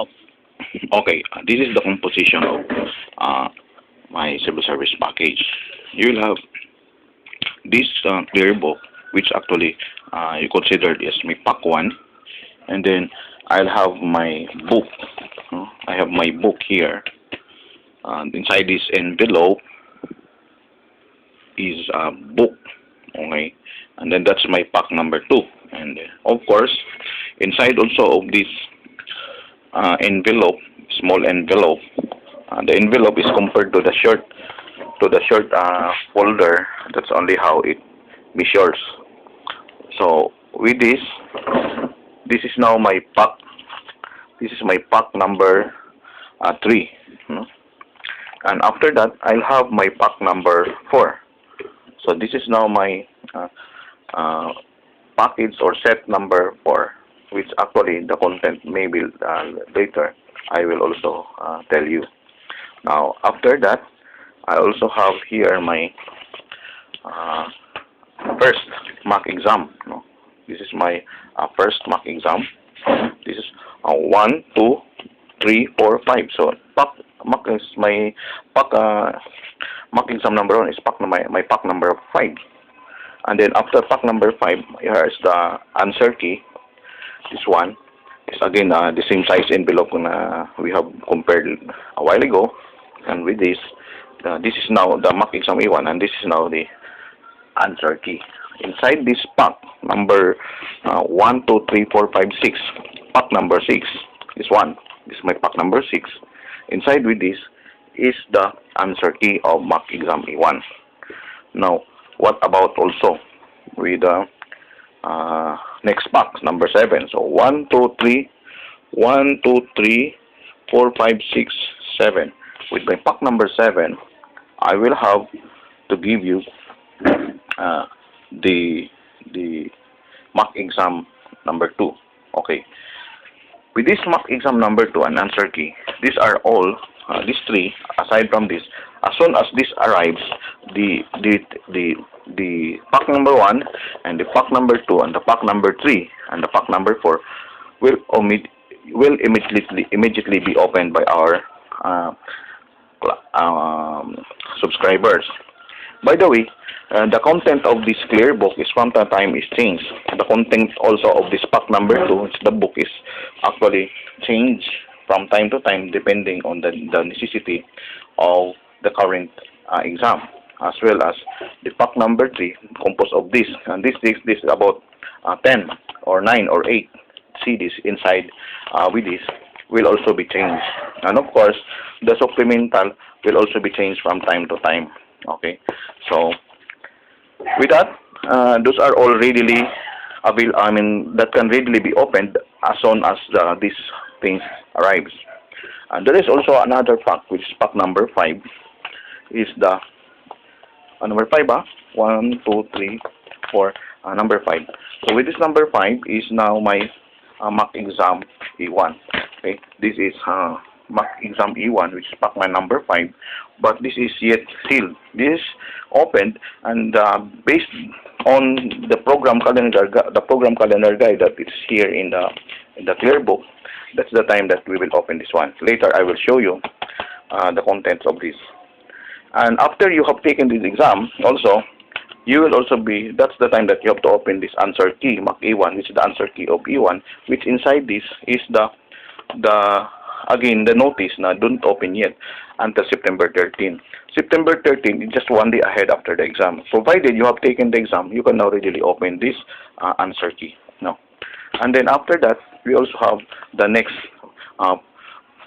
Oh, okay, this is the composition of my civil service package. You'll have this clear book, which actually you considered as my pack 1, and then I'll have my book. I have my book here. Inside this envelope is a book, okay, and then that's my pack number 2, and of course, inside also of this envelope, small envelope. The envelope is compared to the short folder. That's only how it measures. So with this is now my pack. This is my pack number 3. And after that, I'll have my pack number 4. So this is now my package or set number 4, which actually the content maybe later I will also tell you. Now after that, I also have here my first mock exam. This is my first mock exam. This is 1, 2, 3, 4, 5. So mock is my mock exam number 1 is my pack number 5. And then after pack number 5, here is the answer key. This one is again the same size envelope we have compared a while ago. And with this is now the mock exam A1, and this is now the answer key. Inside this pack number 1, 2, 3, 4, 5, 6, pack number 6 is 1. This is my pack number 6. Inside with this is the answer key of mock exam A1. Now, what about also with the next pack number 7? So 1, 2, 3, 1, 2, 3, 4, 5, 6, 7. With my pack number 7, I will have to give you the mock exam number 2. Okay. With this mock exam number 2 and answer key, these are all these 3. Aside from this, as soon as this arrives, the pack number 1 and the pack number 2 and the pack number 3 and the pack number 4 will immediately be opened by our subscribers. By the way, the content of this clear book is from the time is changed. The content also of this pack number 2, the book is actually changed from time to time depending on the necessity of the current exam, as well as the pack number 3 composed of this, and this is about 10 or 9 or 8 CDs inside with this will also be changed, and of course the supplemental will also be changed from time to time. Okay, so with that, those are all readily available. I mean, that can readily be opened as soon as these things arrives. And there is also another pack, which is pack number 5. Is the number 5? 1, 2, 3, 4. Number 5. So with this number 5 is now my mock exam E1. Okay, this is mock exam E1, which is pack my number 5, but this is yet sealed. This is opened, and based on the program calendar guide that is here in the clear book, that's the time that we will open this one. Later I will show you the contents of this. And after you have taken this exam, also you will also be, that's the time that you have to open this answer key, mock A1, which is the answer key of E1, which inside this is again the notice na don't open yet until September 13. September 13 is just 1 day ahead after the exam. Provided you have taken the exam, you can now readily open this answer key. No. And then after that, we also have the next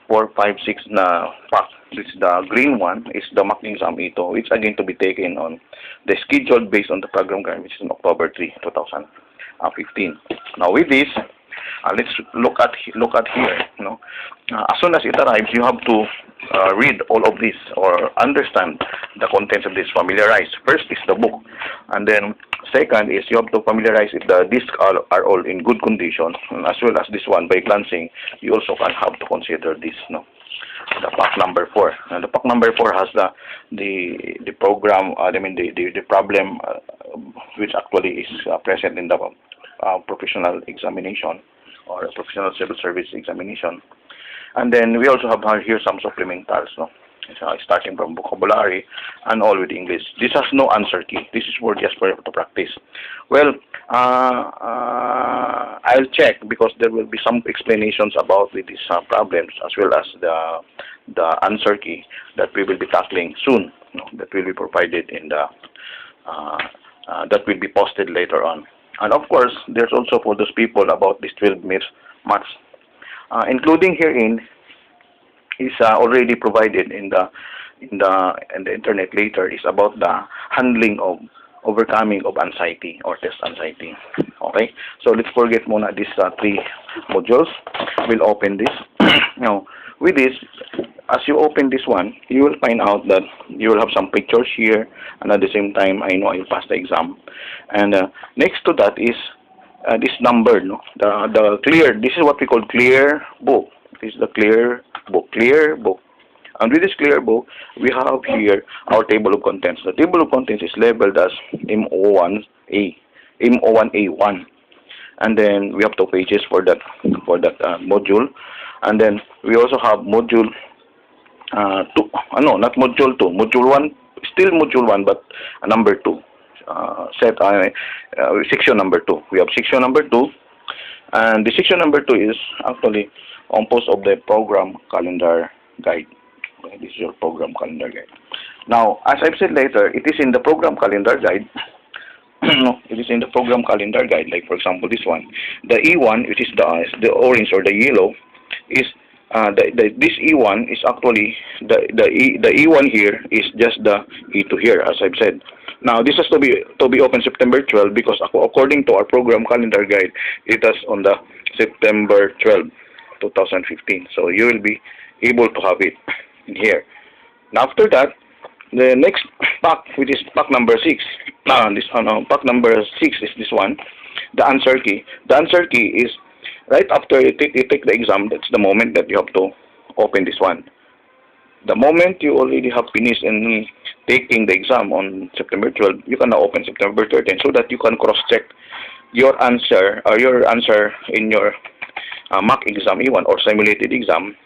4, 5, 6 na pack. This is the green one, is the mock exam ito, which again to be taken on the schedule based on the program guide, which is on October 3, 2015. Now with this, let's look at here. As soon as it arrives, you have to read all of this or understand the contents of this. Familiarize. First is the book, and then second is you have to familiarize if the discs are all in good condition, as well as this one by glancing. You also can have to consider this. The pack number 4. And the pack number 4 has the program. The problem which actually is present in the professional examination or professional civil service examination. And then we also have here some supplementals, no? So, starting from vocabulary and all with English. This has no answer key. This is for just for to practice. Well, I'll check because there will be some explanations about with these problems as well as the answer key that we will be tackling soon. No, that will be provided in the that will be posted later on. And of course, there's also for those people about this 12 maths, including herein is already provided in the internet later, is about the handling of overcoming of anxiety or test anxiety. Okay, so let's forget muna these 3 modules. We'll open this. Now with this, as you open this one, you will find out that you will have some pictures here, and at the same time I know I'll pass the exam. And next to that is this number, no, the clear. This is what we call clear book. This is the clear book. And with this clear book, we have here our table of contents. The table of contents is labeled as MO1A, MO1A1, and then we have 2 pages for that module. And then we also have module 2. No, not module 2. Module 1, still module 1, but number 2. Section number 2. We have section number 2, and the section number 2 is actually composed of the program calendar guide. Okay, this is your program calendar guide. Now, as I've said later, it is in the program calendar guide. No, it is in the program calendar guide. Like for example, this one, the E1, which is the orange or the yellow, is this E1 is actually the E1 here is just the E2 here, as I've said. Now this has to be open September 12 because according to our program calendar guide, it is on the September 12, 2015. So you will be able to have it in here. Now after that, the next pack, which is pack number 6. Pack number 6 is this one, the answer key. The answer key is right after you take the exam. That's the moment that you have to open this one. The moment you already have finished in taking the exam on September 12, you can now open September 13 so that you can cross-check your answer in your mock exam E1 or simulated exam.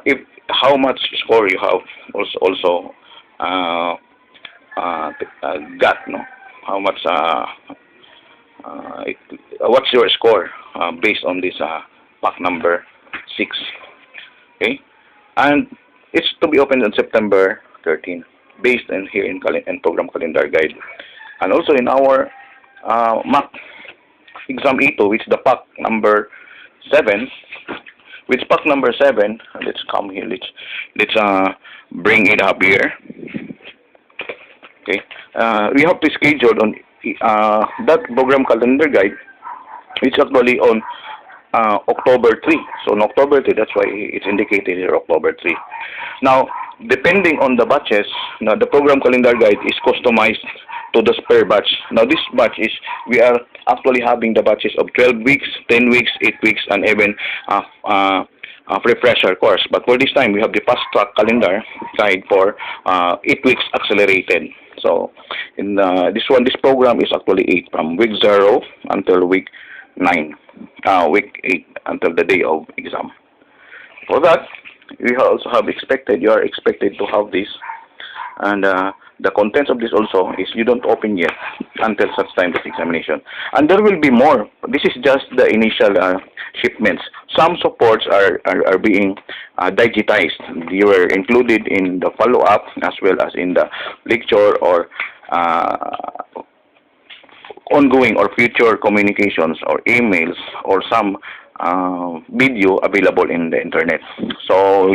If how much score you have also got, no? How much what's your score based on this pack number 6? Okay, and it's to be opened on September 13, based in here in program calendar guide, and also in our mock exam E2, which is the pack number 7. Which pack number 7? Let's come here. Let's bring it up here. Okay, we have to schedule on that program calendar guide. It's actually on October 3. So on October 3, that's why it's indicated here October 3. Now, depending on the batches, now the program calendar guide is customized to the per batch. Now this batch is, we are actually having the batches of 12 weeks, 10 weeks, 8 weeks, and even refresher course. But for this time, we have the fast track calendar guide for 8 weeks accelerated. So in this program is actually 8 from week 0 until week 9, week 8 until the day of exam. For that, you are expected to have this, and the contents of this also is you don't open yet until such time as examination. And there will be more. This is just the initial shipments. Some supports are being digitized. They were included in the follow-up as well as in the lecture or ongoing or future communications or emails or some video available in the internet. So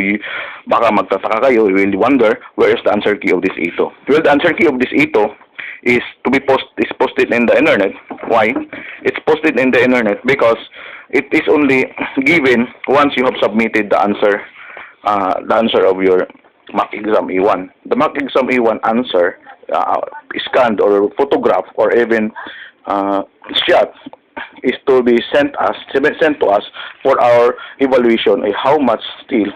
baka magtataka kayo, you will wonder where is the answer key of this E2. Well, the answer key of this E2 is posted in the internet. Why? It's posted in the internet because it is only given once you have submitted the answer of your mock exam E1. The mock exam E1 answer scanned or photographed or even shot is to be sent to us for our evaluation of how much still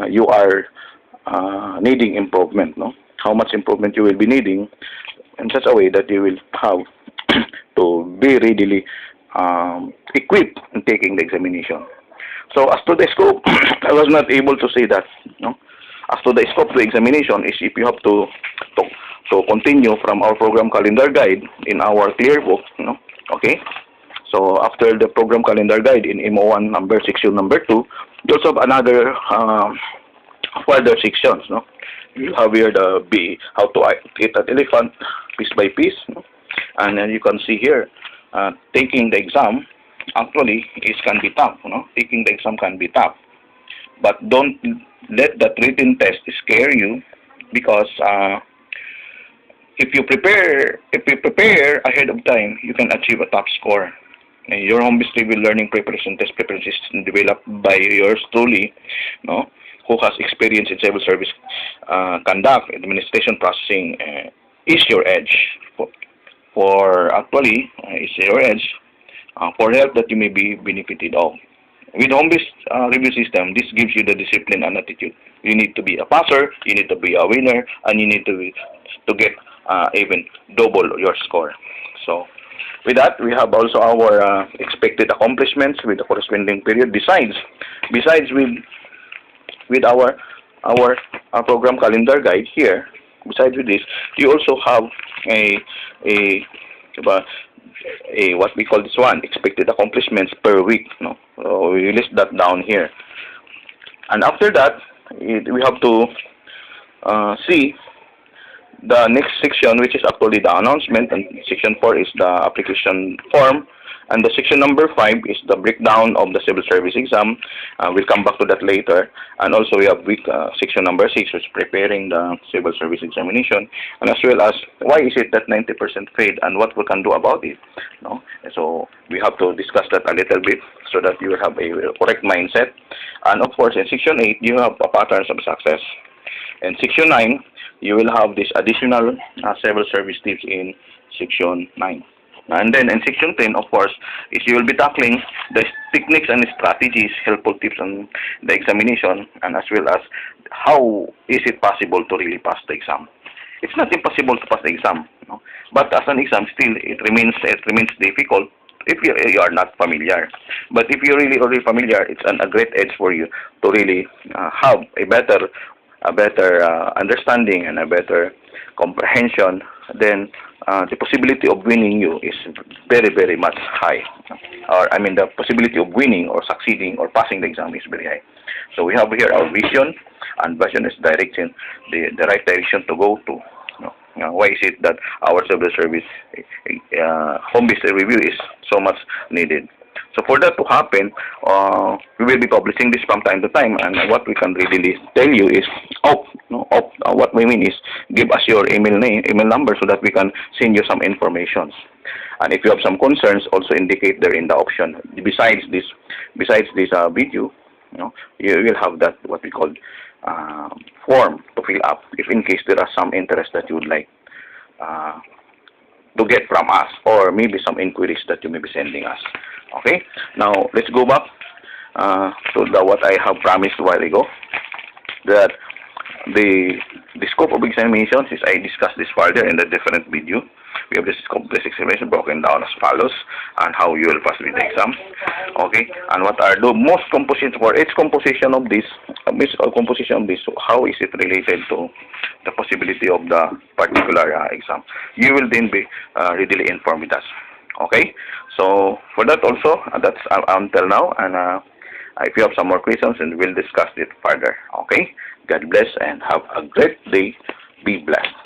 you are needing improvement, no? How much improvement you will be needing in such a way that you will have to be readily equipped in taking the examination. So as to the scope, I was not able to say that. No? As to the scope of the examination is if you have to, to continue from our program calendar guide in our clear book. No? Okay. So after the program calendar guide in MO1 section number 2, you also have another further sections. No? You have here the how to eat an elephant piece by piece. No? And then you can see here, taking the exam actually can be tough. No? Taking the exam can be tough. But don't let that written test scare you, because if you prepare ahead of time, you can achieve a top score. Your home-based review learning preparation test preparation system developed by yours truly, no, who has experience in civil service conduct, administration, processing, is your edge for actually is your edge for help that you may be benefited of. With home-based review system, this gives you the discipline and attitude. You need to be a passer, you need to be a winner, and you need to get even double your score. So, with that, we have also our expected accomplishments with the corresponding period. Besides with our program calendar guide here. Besides with this, you also have a what we call this one, expected accomplishments per week. No, so we list that down here. And after that, we have to see the next section, which is actually the announcement, and section 4 is the application form, and the section number 5 is the breakdown of the civil service exam. We'll come back to that later. And also we have section number 6, which is preparing the civil service examination, and as well as why is it that 90% failed and what we can do about it. No? So we have to discuss that a little bit so that you will have a correct mindset. And of course, in section 8, you have patterns of success. In section 9, you will have this additional civil service tips in section 9. And then in section 10, of course, is you will be tackling the techniques and strategies, helpful tips on the examination, and as well as how is it possible to really pass the exam. It's not impossible to pass the exam, no? But as an exam, still it remains difficult if you are not familiar. But if you're really already familiar, it's a great edge for you to really have a better understanding and a better comprehension. Then the possibility of winning you is very, very much high. Or I mean, the possibility of winning or succeeding or passing the exam is very high. So we have here our vision, and vision is direction, the right direction to go to. Why is it that our civil service home-based review is so much needed? So for that to happen, we will be publishing this from time to time, and what we can really tell you is, what we mean is, give us your email number so that we can send you some information. And if you have some concerns, also indicate there in the option. Besides this video, you will have that what we call form to fill up, if in case there are some interest that you would like to get from us, or maybe some inquiries that you may be sending us. Okay, now let's go back to what I have promised a while ago, that the scope of examinations is I discussed this further in the different video. We have this complex examination broken down as follows, and how you will pass with the exam. Okay, and what are the most composition for each composition of this, how is it related to the possibility of the particular exam. You will then be readily informed with us. Okay, so for that also, that's until now, and if you have some more questions, and we'll discuss it further. Okay, God bless and have a great day. Be blessed.